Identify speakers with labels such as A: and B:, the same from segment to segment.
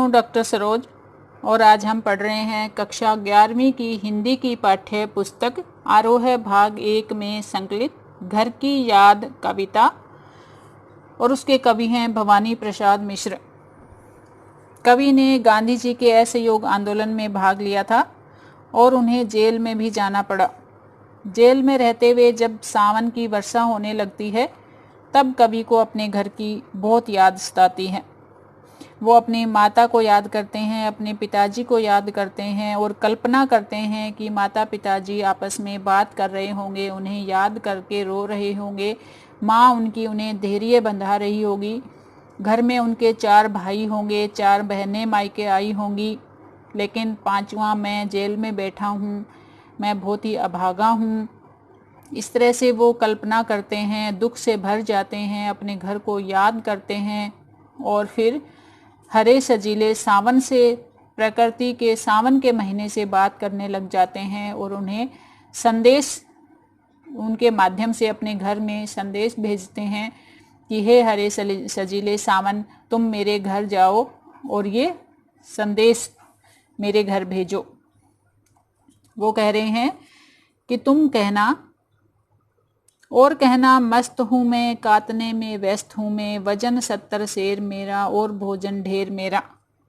A: हूँ डॉक्टर सरोज और आज हम पढ़ रहे हैं कक्षा 11वीं की हिंदी की पाठ्य पुस्तक आरोह भाग 1 में संकलित घर की याद कविता और उसके कवि हैं भवानी प्रसाद मिश्र। कवि ने गांधी जी के असहयोग आंदोलन में भाग लिया था और उन्हें जेल में भी जाना पड़ा। जेल में रहते हुए जब सावन की वर्षा होने लगती है तब कवि को अपने घर की बहुत याद सताती है। वो अपनी माता को याद करते हैं, अपने पिताजी को याद करते हैं और कल्पना करते हैं कि माता पिताजी आपस में बात कर रहे होंगे, उन्हें याद करके रो रहे होंगे, माँ उनकी उन्हें धैर्य बंधा रही होगी। घर में उनके 4 भाई होंगे, 4 बहनें मायके आई होंगी, लेकिन 5वां मैं जेल में बैठा हूँ, मैं बहुत ही अभागा हूँ। इस तरह से वो कल्पना करते हैं, दुख से भर जाते हैं, अपने घर को याद करते हैं और फिर हरे सजीले सावन से, प्रकृति के सावन के महीने से बात करने लग जाते हैं और उन्हें संदेश, उनके माध्यम से अपने घर में संदेश भेजते हैं कि हे हरे सजीले सावन, तुम मेरे घर जाओ और ये संदेश मेरे घर भेजो। वो कह रहे हैं कि तुम कहना और कहना, मस्त हूँ मैं, कातने में व्यस्त हूँ मैं, वजन 70 सेर मेरा और भोजन ढेर मेरा।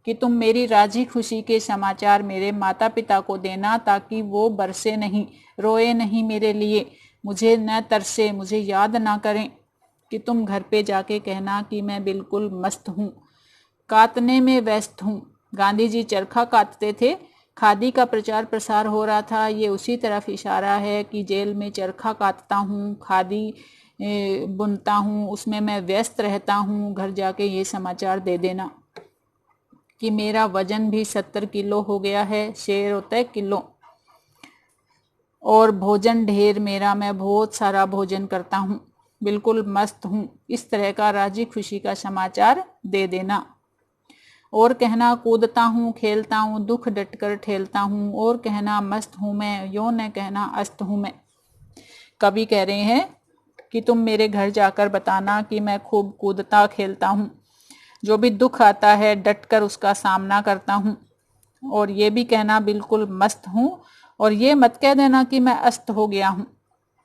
A: कि तुम मेरी राजी खुशी के समाचार मेरे माता पिता को देना ताकि वो बरसे नहीं, रोए नहीं मेरे लिए, मुझे न तरसे, मुझे याद ना करें। कि तुम घर पे जाके कहना कि मैं बिल्कुल मस्त हूँ, कातने में व्यस्त हूँ। गांधी जी चरखा काटते थे, खादी का प्रचार प्रसार हो रहा था। ये उसी तरफ इशारा है कि जेल में चरखा काटता हूँ, खादी बुनता हूँ, उसमें मैं व्यस्त रहता हूँ। घर जाके ये समाचार दे देना कि मेरा वजन भी 70 किलो हो गया है, शेर होता है किलो, और भोजन ढेर मेरा, मैं बहुत सारा भोजन करता हूँ, बिल्कुल मस्त हूँ। इस तरह का राजी खुशी का समाचार दे देना। और कहना, कूदता हूँ खेलता हूँ, दुख डटकर ठेलता हूँ। और कहना, मस्त हूँ मैं, यो न कहना अस्त हूँ मैं। कवि कह रहे हैं कि तुम मेरे घर जाकर बताना कि मैं खूब कूदता खेलता हूँ, जो भी दुख आता है डटकर उसका सामना करता हूँ। और ये भी कहना बिल्कुल मस्त हूँ, और ये मत कह देना कि मैं अस्त हो गया हूँ,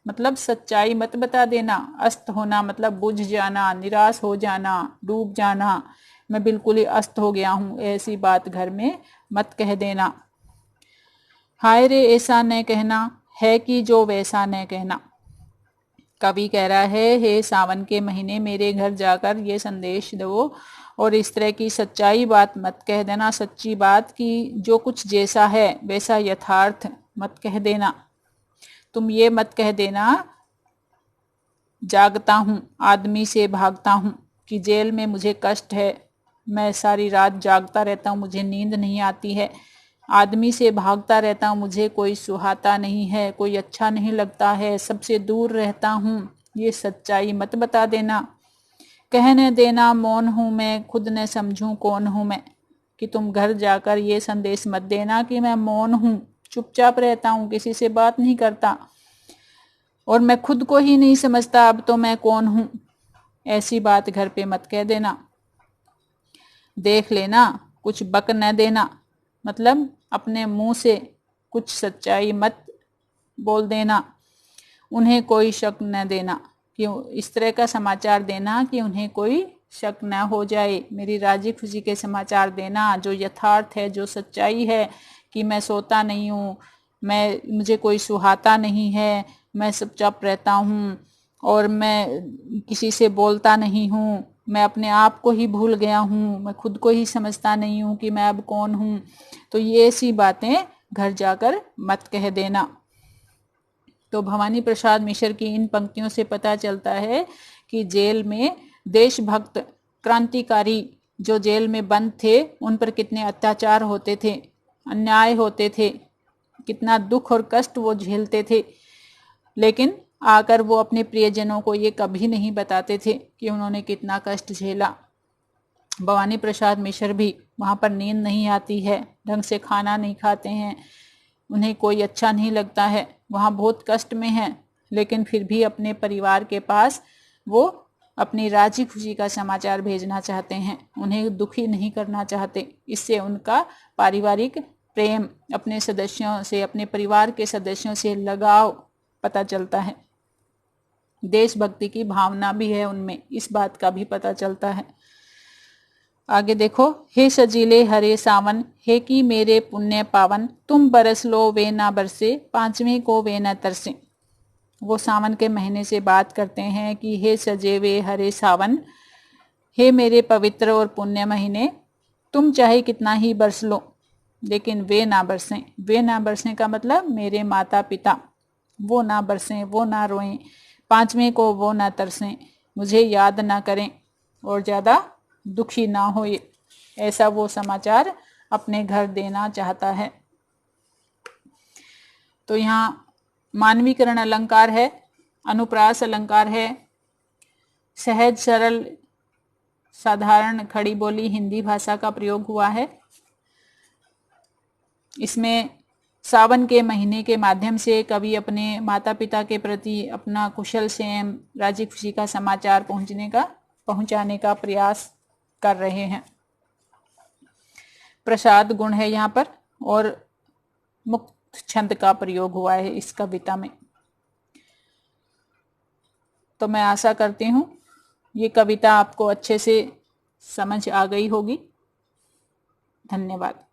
A: मतलब सच्चाई मत बता देना। अस्त होना मतलब बुझ जाना, निराश हो जाना, डूब जाना, मैं बिल्कुल ही अस्त हो गया हूँ, ऐसी बात घर में मत कह देना। हाय रे ऐसा न कहना, है कि जो वैसा न कहना। कवि कह रहा है, हे सावन के महीने मेरे घर जाकर ये संदेश दो और इस तरह की सच्चाई बात मत कह देना, सच्ची बात की जो कुछ जैसा है वैसा यथार्थ मत कह देना। तुम ये मत कह देना जागता हूँ, आदमी से भागता हूँ, कि जेल में मुझे कष्ट है, मैं सारी रात जागता रहता हूँ, मुझे नींद नहीं आती है, आदमी से भागता रहता हूँ, मुझे कोई सुहाता नहीं है, कोई अच्छा नहीं लगता है, सबसे दूर रहता हूँ। ये सच्चाई मत बता देना। कहने देना मौन हूँ मैं, खुद न समझूं कौन हूँ मैं। कि तुम घर जाकर ये संदेश मत देना कि मैं मौन हूँ, चुपचाप रहता हूँ, किसी से बात नहीं करता और मैं खुद को ही नहीं समझता अब तो मैं कौन हूँ। ऐसी बात घर पे मत कह देना। देख लेना, कुछ बक न देना, मतलब अपने मुंह से कुछ सच्चाई मत बोल देना। उन्हें कोई शक न देना, कि इस तरह का समाचार देना कि उन्हें कोई शक न हो जाए। मेरी राजी खुशी के समाचार देना जो यथार्थ है, जो सच्चाई है, कि मैं सोता नहीं हूँ, मुझे कोई सुहाता नहीं है, मैं चुपचाप रहता हूँ और मैं किसी से बोलता नहीं हूँ, मैं अपने आप को ही भूल गया हूँ, मैं खुद को ही समझता नहीं हूँ कि मैं अब कौन हूँ। तो ये ऐसी बातें घर जाकर मत कह देना। तो भवानी प्रसाद मिश्र की इन पंक्तियों से पता चलता है कि जेल में देशभक्त क्रांतिकारी जो जेल में बंद थे उन पर कितने अत्याचार होते थे, अन्याय होते थे, कितना दुख और कष्ट वो झेलते थे, लेकिन आकर वो अपने प्रियजनों को ये कभी नहीं बताते थे कि उन्होंने कितना कष्ट झेला। भवानी प्रसाद मिश्र भी, वहाँ पर नींद नहीं आती है, ढंग से खाना नहीं खाते हैं, उन्हें कोई अच्छा नहीं लगता है, वहाँ बहुत कष्ट में है, लेकिन फिर भी अपने परिवार के पास वो अपनी राजी खुशी का समाचार भेजना चाहते हैं, उन्हें दुखी नहीं करना चाहते। इससे उनका पारिवारिक प्रेम, अपने सदस्यों से, अपने परिवार के सदस्यों से लगाव पता चलता है। देशभक्ति की भावना भी है उनमें, इस बात का भी पता चलता है। आगे देखो, हे सजीले हरे सावन, हे की मेरे पुण्य पावन, तुम बरस लो वे ना बरसे, पांचवें को वे ना तरसे। वो सावन के महीने से बात करते हैं कि हे सजे वे हरे सावन, हे मेरे पवित्र और पुण्य महीने, तुम चाहे कितना ही बरस लो लेकिन वे ना बरसें। वे ना बरसें का मतलब मेरे माता पिता, वो ना बरसें, वो ना रोएं, पांचवें को वो ना तरसें, मुझे याद ना करें और ज़्यादा दुखी ना हो, ऐसा वो समाचार अपने घर देना चाहता है। तो यहाँ मानवीकरण अलंकार है, अनुप्रास अलंकार है, सहज सरल साधारण खड़ी बोली हिंदी भाषा का प्रयोग हुआ है। इसमें सावन के महीने के माध्यम से कवि अपने माता पिता के प्रति अपना कुशल क्षेम, राजी खुशी का समाचार पहुंचाने का प्रयास कर रहे हैं। प्रसाद गुण है यहाँ पर और मुक्त छंद का प्रयोग हुआ है इस कविता में। तो मैं आशा करती हूँ ये कविता आपको अच्छे से समझ आ गई होगी। धन्यवाद।